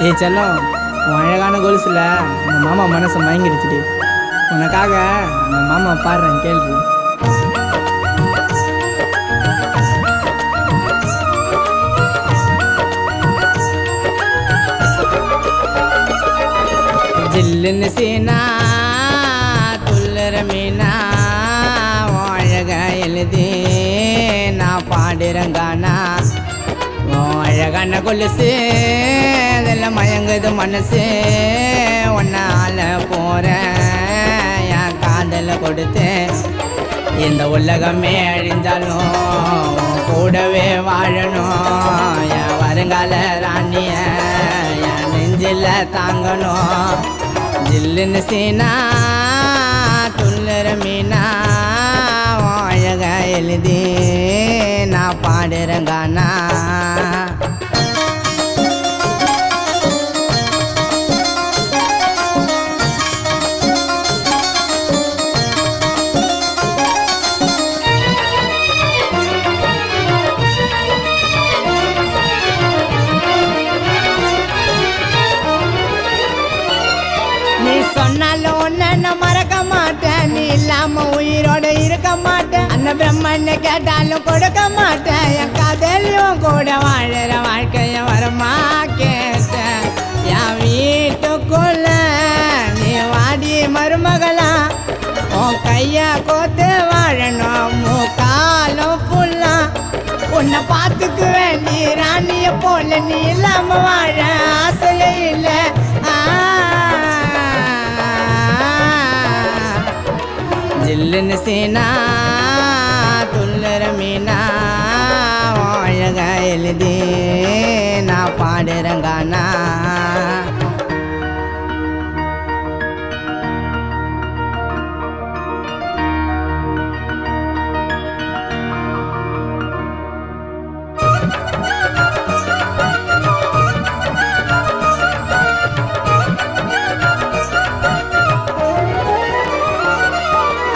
ஏய் செல்லம், உன் அழகான கொலுசுல அந்த மாமா மனசை மயங்கிடுச்சுடி. உனக்காக அந்த மாமா பாடுறேன் கேள்வி. ஜில்லுன்னு சீனா துள்ளுற மீனா அழக எழுதி நான் பாடுறங்கானா. அழகான கொலுசு அதில் மயங்குது மனசு. ஒன்னால போகிறேன் என் காதலை கொடுத்து. இந்த உலகமே அழிஞ்சாலும் கூடவே வாழணும். என் வருங்கால ராணிய என் நெஞ்சில் தாங்கணும். ஜில்லுன்னு சீனா துள்ளுற மீனா அழக எழுதி நான் பாடுறங்கானா. நீ சொன்னாலும் ஒன்ன நான் மறக்க மாட்டேன். நீ இல்லாம உயிரோட இருக்க மாட்டேன். அந்த பிரம்மன்னு கேட்டாலும் கொடுக்க மாட்டேன். என் காதலியும் கூட வாழற வாழ்க்கைய வரமா கேட்டேன். என் வீட்டுக்குள்ள நீ வாடி மருமகளா. உன் கைய கோத்து வாழணும் மூக்காலும் ஃபுல்லா. உன்னை பார்த்துக்கு வேண்டி ராணிய போல நீ இல்லாம வாழ ஆசையே இல்லை. ஜில்லுன்னு சீனா துள்ளுற மீனா அழக எழுதி நான் பாடுறங்கானா.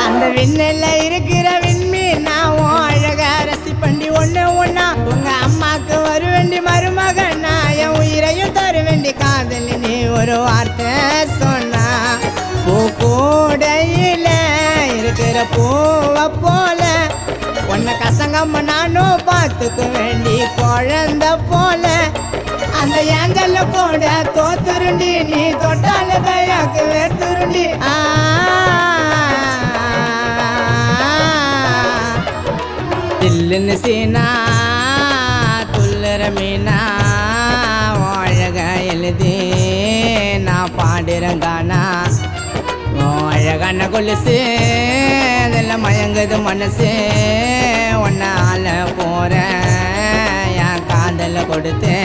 அந்த விண்ணில் இருக்கிற விண்மீனா உன் அழக ரசி பண்ணி ஒண்ணு ஒண்ணா. உங்க அம்மாக்கு வருவேண்டி மருமகனா. என் உயிரையும் தர வேண்டி காதலி நீ ஒரு வார்த்தை சொன்னா. பூ கூடையில இருக்கிற பூவை போல உன்னை கசங்கம்மா நானும் பார்த்துக்க வேண்டி குழந்த போல. அந்த ஏஞ்சல்ல கூட தோத்துருண்டி நீ தொட்டால கையாக்கு வேர்த்துருண்டி. ஜில்லுன்னு சீனா துள்ளுற மீனா அழக எழுதி நான் பாடுறங்கானா. அழகான கொலுசு அதில் மயங்குது மனசு. ஒன்னால போகிறேன் என் காதலை கொடுத்து.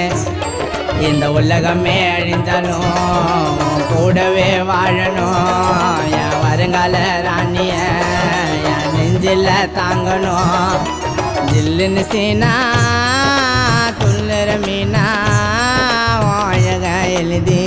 இந்த உலகமே அழிஞ்சாலும் கூடவே வாழணும். என் வருங்கால ராணிய என் நெஞ்சில் தாங்கணும். ஜில்லுன்னு சீனா துள்ளுற மீனா அழக எழுதி